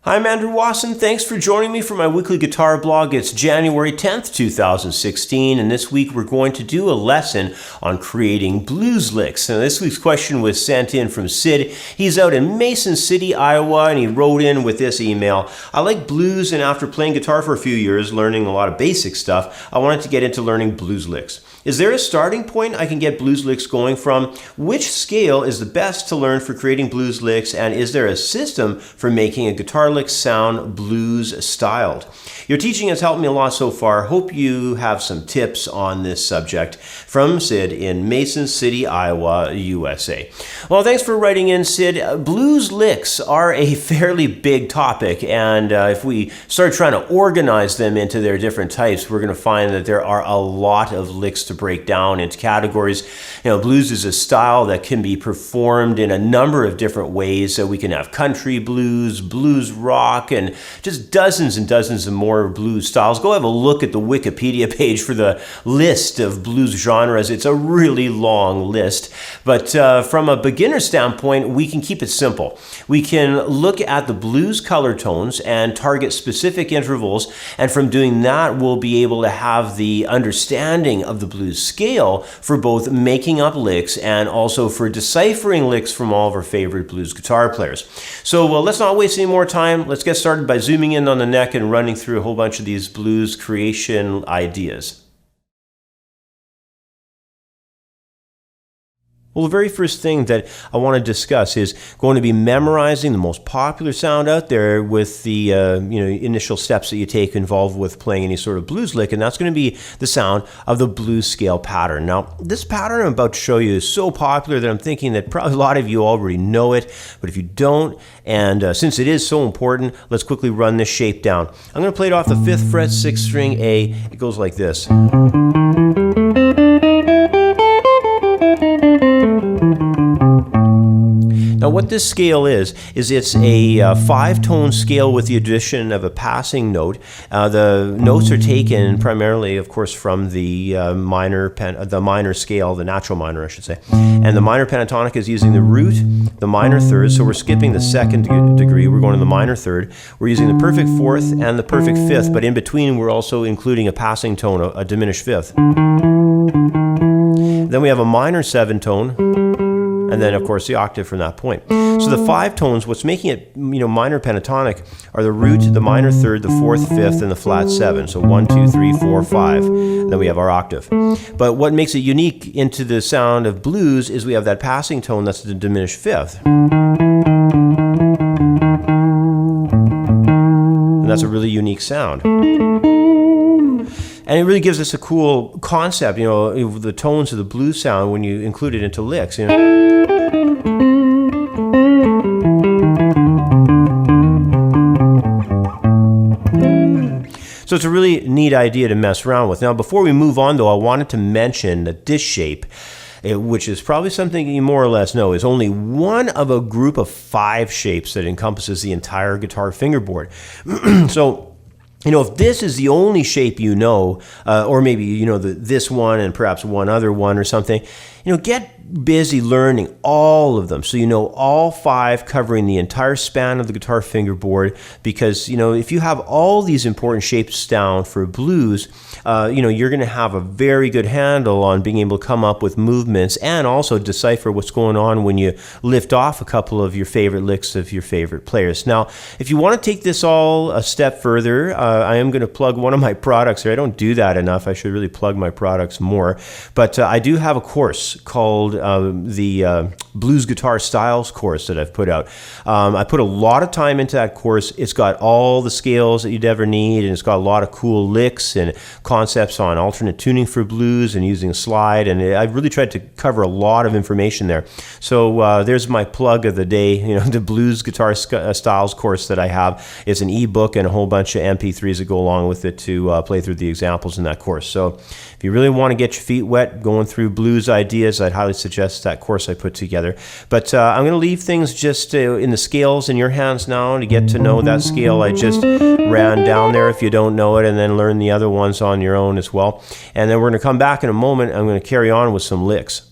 Hi, I'm Andrew Wasson. Thanks for joining me for my weekly guitar blog. It's January 10th, 2016, and this week we're going to do a lesson on creating blues licks. Now, this week's question was sent in from Sid. He's out in Mason City, Iowa, and he wrote in with this email. I like blues, and after playing guitar for a few years, learning a lot of basic stuff, I wanted to get into learning blues licks. Is there a starting point I can get blues licks going from? Which scale is the best to learn for creating blues licks, and is there a system for making a guitar lick sound blues styled? Your teaching has helped me a lot so far. Hope you have some tips on this subject. From Sid in Mason City, Iowa, USA. Well, thanks for writing in, Sid. Blues licks are a fairly big topic, and if we start trying to organize them into their different types, we're going to find that there are a lot of licks to break down into categories. You know, blues is a style that can be performed in a number of different ways. So we can have country blues, blues rock, and just dozens and dozens of more blues styles. Go have a look at the Wikipedia page for the list of blues genres. It's a really long list, but from a beginner standpoint, we can keep it simple. We can look at the blues color tones and target specific intervals, and from doing that, we'll be able to have the understanding of the blues scale for both making up licks and also for deciphering licks from all of our favorite blues guitar players. So let's not waste any more time. Let's get started by zooming in on the neck and running through a whole bunch of these blues creation ideas. Well, the very first thing that I want to discuss is going to be memorizing the most popular sound out there with the initial steps that you take involved with playing any sort of blues lick, and that's going to be the sound of the blues scale pattern. Now, this pattern I'm about to show you is so popular that I'm thinking that probably a lot of you already know it, but if you don't, and since it is so important, let's quickly run this shape down. I'm going to play it off the 5th fret, 6th string A. It goes like this. Now, what this scale is it's a 5-tone scale with the addition of a passing note. The notes are taken primarily, of course, from the minor scale, the natural minor, I should say. And the minor pentatonic is using the root, the minor third, so we're skipping the 2nd degree, we're going to the minor third. We're using the perfect 4th and the perfect 5th, but in between we're also including a passing tone, a diminished 5th. Then we have a minor 7 tone, and then, of course, the octave from that point. So the 5 tones, what's making it, minor pentatonic, are the root, the minor third, the 4th, 5th, and the flat 7. So 1, 2, 3, 4, 5. And then we have our octave. But what makes it unique into the sound of blues is we have that passing tone that's the diminished 5th. And that's a really unique sound. And it really gives us a cool concept, the tones of the blues sound when you include it into licks. So it's a really neat idea to mess around with. Now, before we move on, though, I wanted to mention that this shape, which is probably something you more or less know, is only one of a group of 5 shapes that encompasses the entire guitar fingerboard. So, if this is the only shape you know, or maybe this one and perhaps one other one or something, get busy learning all of them so you know all 5 covering the entire span of the guitar fingerboard, because if you have all these important shapes down for blues, you're going to have a very good handle on being able to come up with movements and also decipher what's going on when you lift off a couple of your favorite licks of your favorite players. Now, if you want to take this all a step further, I am going to plug one of my products here. I don't do that enough. I should really plug my products more, but I do have a course called the Blues Guitar Styles course that I've put out. I put a lot of time into that course. It's got all the scales that you'd ever need, and it's got a lot of cool licks and concepts on alternate tuning for blues and using a slide, and I've really tried to cover a lot of information there. So there's my plug of the day, the Blues Guitar Styles course that I have. It's an ebook and a whole bunch of MP3s that go along with it to play through the examples in that course. So if you really want to get your feet wet going through blues ideas, I'd highly suggest that course I put together. But I'm going to leave things just in the scales in your hands now to get to know that scale I just ran down there if you don't know it, and then learn the other ones on your own as well. And then we're going to come back in a moment. I'm going to carry on with some licks.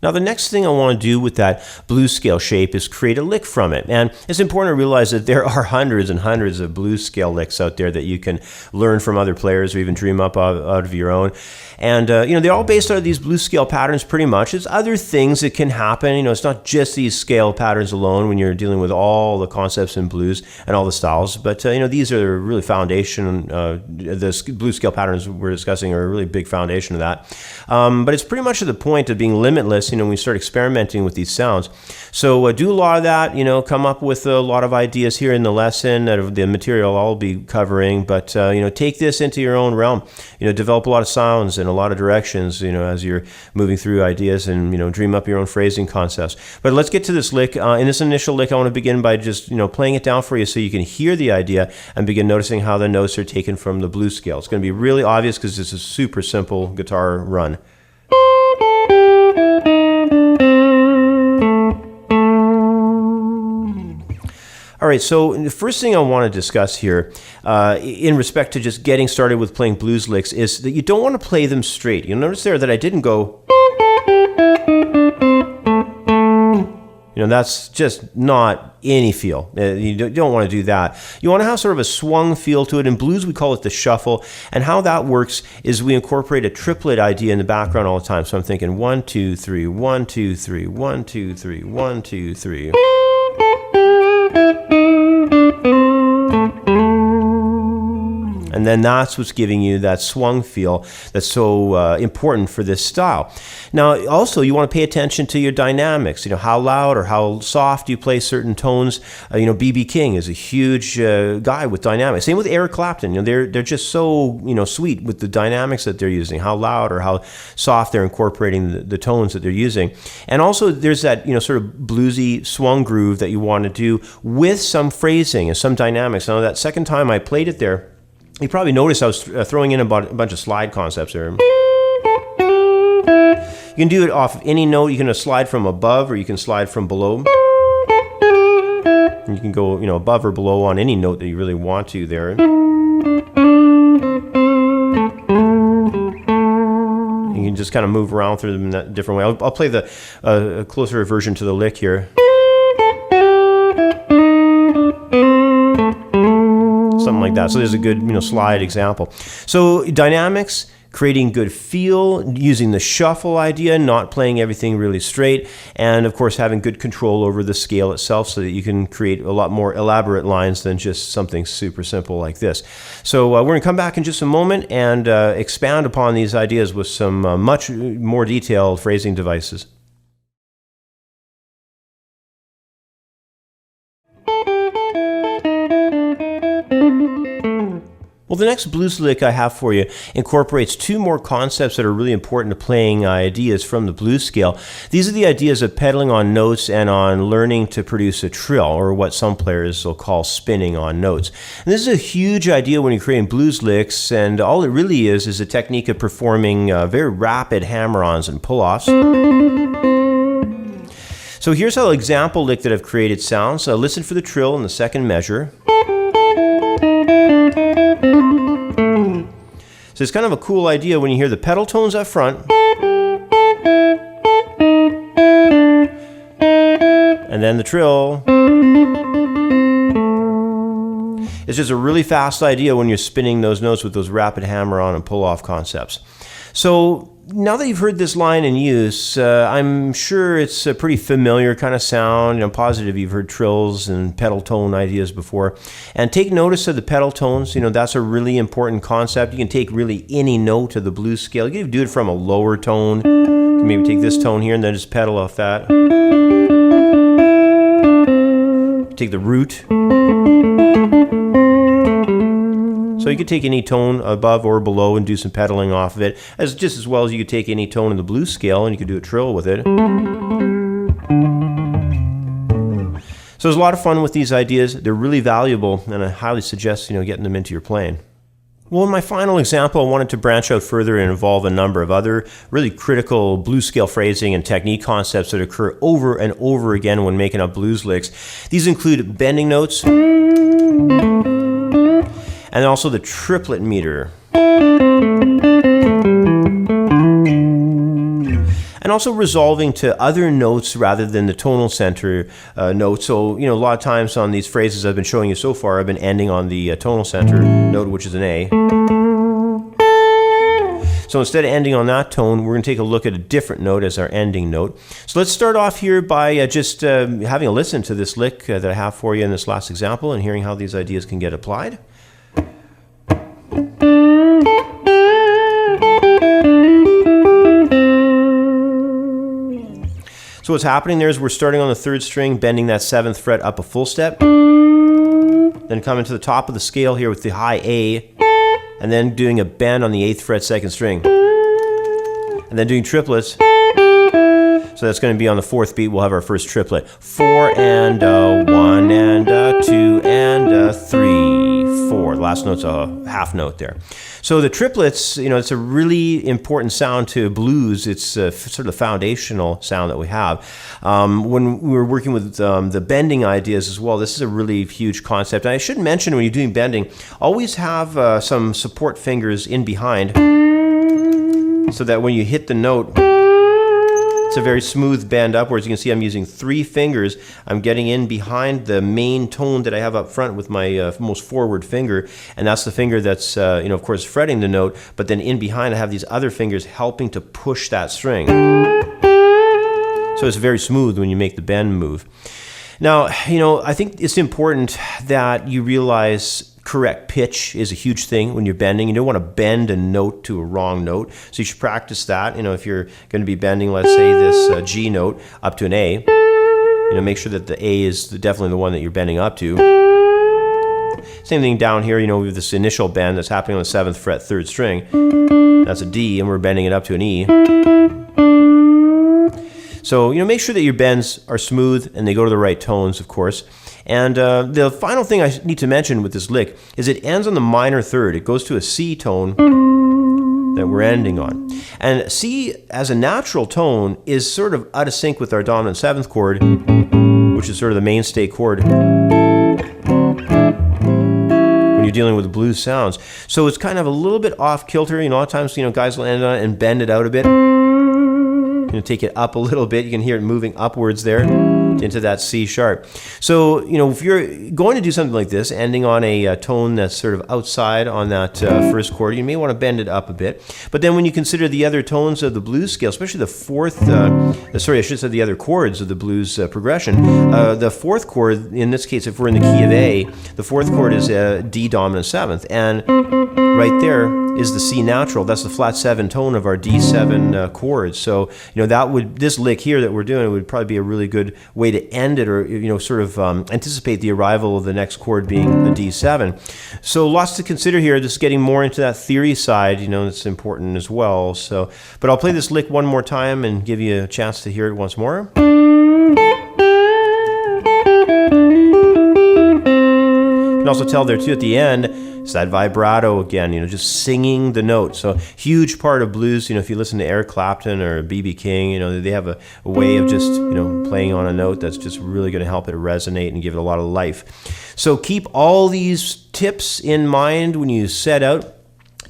Now the next thing I want to do with that blues scale shape is create a lick from it. And it's important to realize that there are hundreds and hundreds of blues scale licks out there that you can learn from other players or even dream up out of your own. And they're all based out of these blues scale patterns pretty much. There's other things that can happen. It's not just these scale patterns alone when you're dealing with all the concepts in blues and all the styles. But these are really foundation. The blues scale patterns we're discussing are a really big foundation of that. But it's pretty much to the point of being limitless, when you start experimenting with these sounds. So do a lot of that, come up with a lot of ideas here in the lesson out of the material I'll be covering. But, take this into your own realm, develop a lot of sounds and a lot of directions, as you're moving through ideas and, dream up your own phrasing concepts. But let's get to this lick. In this initial lick, I want to begin by just, playing it down for you so you can hear the idea and begin noticing how the notes are taken from the blues scale. It's going to be really obvious because it's a super simple guitar run. All right, so the first thing I want to discuss here in respect to just getting started with playing blues licks is that you don't want to play them straight. You'll notice there that I didn't go, that's just not any feel. You don't want to do that. You want to have sort of a swung feel to it. In blues, we call it the shuffle. And how that works is we incorporate a triplet idea in the background all the time. So I'm thinking 1, 2, 3, 1, 2, 3, 1, 2, 3, 1, 2, 3. And then that's what's giving you that swung feel that's so important for this style. Now, also, you want to pay attention to your dynamics. How loud or how soft you play certain tones. B.B. King is a huge guy with dynamics. Same with Eric Clapton. They're just so sweet with the dynamics that they're using. How loud or how soft they're incorporating the tones that they're using. And also, there's that sort of bluesy swung groove that you want to do with some phrasing and some dynamics. Now, that second time I played it there, you probably noticed I was throwing in a bunch of slide concepts there. You can do it off of any note. You can slide from above or you can slide from below. And you can go, above or below on any note that you really want to there. You can just kind of move around through them in that different way. I'll play the closer version to the lick here. Something like that. So there's a good, slide example. So dynamics, creating good feel, using the shuffle idea, not playing everything really straight, and of course having good control over the scale itself so that you can create a lot more elaborate lines than just something super simple like this. So we're going to come back in just a moment and expand upon these ideas with some much more detailed phrasing devices. Well, the next blues lick I have for you incorporates two more concepts that are really important to playing ideas from the blues scale. These are the ideas of pedaling on notes and on learning to produce a trill, or what some players will call spinning on notes. And this is a huge idea when you're creating blues licks, and all it really is a technique of performing very rapid hammer-ons and pull-offs. So here's how the example lick that I've created sounds. Listen for the trill in the second measure. So it's kind of a cool idea when you hear the pedal tones up front, and then the trill. It's just a really fast idea when you're spinning those notes with those rapid hammer-on and pull-off concepts. So now that you've heard this line in use, I'm sure it's a pretty familiar kind of sound. I'm positive you've heard trills and pedal tone ideas before. And take notice of the pedal tones. That's a really important concept. You can take really any note of the blues scale. You can do it from a lower tone. You can maybe take this tone here and then just pedal off that. Take the root. So you could take any tone above or below and do some pedaling off of it, just as well as you could take any tone in the blues scale and you could do a trill with it. So there's a lot of fun with these ideas. They're really valuable, and I highly suggest getting them into your playing. Well, in my final example, I wanted to branch out further and involve a number of other really critical blues scale phrasing and technique concepts that occur over and over again when making up blues licks. These include bending notes, and also the triplet meter. And and also resolving to other notes rather than the tonal center note. So, a lot of times on these phrases I've been showing you so far, I've been ending on the tonal center note, which is an A. So instead of ending on that tone, we're going to take a look at a different note as our ending note. So let's start off here by just having a listen to this lick that I have for you in this last example and hearing how these ideas can get applied. So what's happening there is we're starting on the 3rd string, bending that 7th fret up a full step, then coming to the top of the scale here with the high A, and then doing a bend on the 8th fret 2nd string, and then doing triplets. So that's going to be on the 4th beat. We'll have our first triplet: 4 and 1 and 2 and 3, 4. The last note's a half note there. So the triplets, it's a really important sound to blues. It's sort of the foundational sound that we have. When we were working with the bending ideas as well, this is a really huge concept. And I should mention, when you're doing bending, always have some support fingers in behind so that when you hit the note, it's a very smooth bend upwards. You can see I'm using 3 fingers. I'm getting in behind the main tone that I have up front with my most forward finger, and that's the finger that's, of course, fretting the note, but then in behind I have these other fingers helping to push that string. So it's very smooth when you make the bend move. Now, I think it's important that you realize correct pitch is a huge thing when you're bending. You don't want to bend a note to a wrong note, so you should practice that. If you're going to be bending, let's say, this G note up to an A, make sure that the A is definitely the one that you're bending up to. Same thing down here, with this initial bend that's happening on the 7th fret 3rd string. That's a D, and we're bending it up to an E. So, make sure that your bends are smooth and they go to the right tones, of course. And the final thing I need to mention with this lick is it ends on the minor 3rd. It goes to a C tone that we're ending on. And C, as a natural tone, is sort of out of sync with our dominant 7th chord, which is sort of the mainstay chord when you're dealing with blues sounds. So it's kind of a little bit off kilter. A lot of times, guys will end on it and bend it out a bit. Take it up a little bit. You can hear it moving upwards there into that C sharp. So, if you're going to do something like this, ending on a tone that's sort of outside on that first chord, you may want to bend it up a bit. But then when you consider the other tones of the blues scale, especially the 4th, the other chords of the blues progression, the 4th chord, in this case, if we're in the key of A, the 4th chord is a D dominant 7th. And right there is the C natural. That's the flat 7 tone of our D7 chord. So, this lick here that we're doing would probably be a really good way to end it, or anticipate the arrival of the next chord being a D7. So lots to consider here. Just getting more into that theory side, it's important as well. So, but I'll play this lick one more time and give you a chance to hear it once more. You can also tell there too at the end, it's that vibrato again, just singing the note. So huge part of blues, if you listen to Eric Clapton or B.B. King, they have a way of just, playing on a note that's just really going to help it resonate and give it a lot of life. So keep all these tips in mind when you set out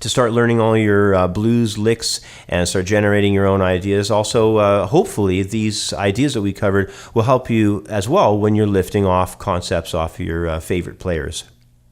to start learning all your blues licks and start generating your own ideas. Also, hopefully, these ideas that we covered will help you as well when you're lifting off concepts off your favorite players.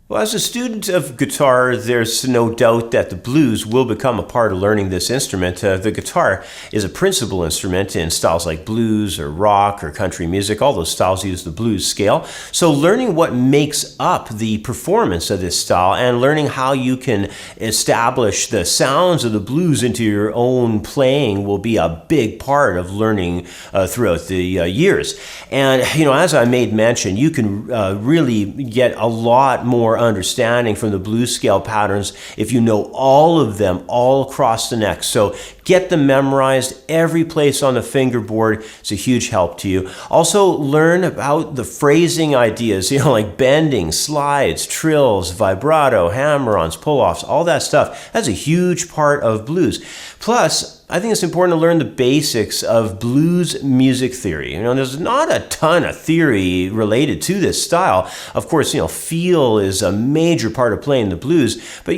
Well, as a student of guitar, there's no doubt that the blues will become a part of learning this instrument. The guitar is a principal instrument in styles like blues or rock or country music. All those styles use the blues scale. So learning what makes up the performance of this style and learning how you can establish the sounds of the blues into your own playing will be a big part of learning throughout the years. And, as I made mention, you can really get a lot more understanding from the blues scale patterns if you know all of them all across the neck. So get them memorized every place on the fingerboard. It's a huge help to you. Also learn about the phrasing ideas, like bending, slides, trills, vibrato, hammer-ons, pull-offs, all that stuff. That's a huge part of blues. Plus, I think it's important to learn the basics of blues music theory. There's not a ton of theory related to this style. Of course, feel is a major part of playing the blues, but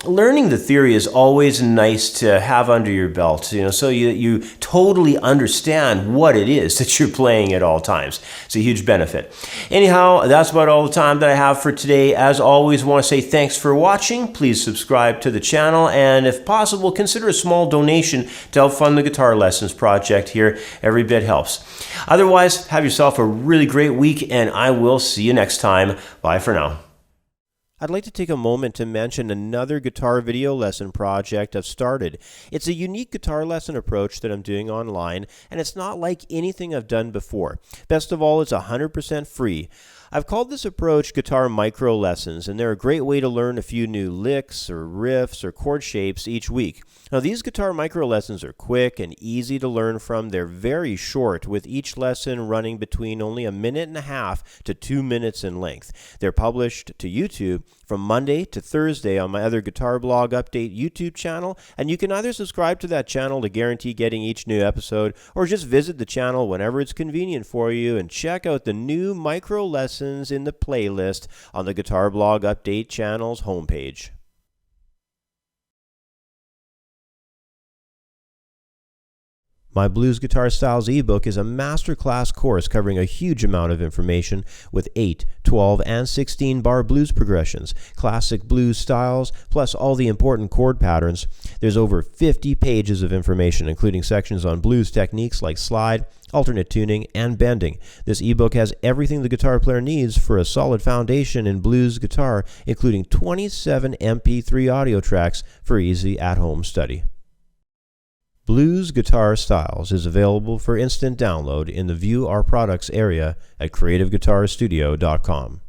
learning the theory is always nice to have under your belt, so you totally understand what it is that you're playing at all times. It's a huge benefit. Anyhow, that's about all the time that I have for today. As always, I want to say thanks for watching. Please subscribe to the channel, and if possible, consider a small donation to help fund the Guitar Lessons project here. Every bit helps. Otherwise, have yourself a really great week, and I will see you next time. Bye for now. I'd like to take a moment to mention another guitar video lesson project I've started. It's a unique guitar lesson approach that I'm doing online, and it's not like anything I've done before. Best of all, it's 100% free. I've called this approach Guitar Micro Lessons, and they're a great way to learn a few new licks or riffs or chord shapes each week. Now, these Guitar Micro Lessons are quick and easy to learn from. They're very short, with each lesson running between only 1.5 to 2 minutes in length. They're published to YouTube from Monday to Thursday on my other Guitar Blog Update YouTube channel, and you can either subscribe to that channel to guarantee getting each new episode, or just visit the channel whenever it's convenient for you and check out the new micro lessons in the playlist on the Guitar Blog Update channel's homepage. My Blues Guitar Styles ebook is a masterclass course covering a huge amount of information with 8, 12, and 16 bar blues progressions, classic blues styles, plus all the important chord patterns. There's over 50 pages of information, including sections on blues techniques like slide, alternate tuning, and bending. This ebook has everything the guitar player needs for a solid foundation in blues guitar, including 27 MP3 audio tracks for easy at-home study. Blues Guitar Styles is available for instant download in the View Our Products area at creativeguitarstudio.com.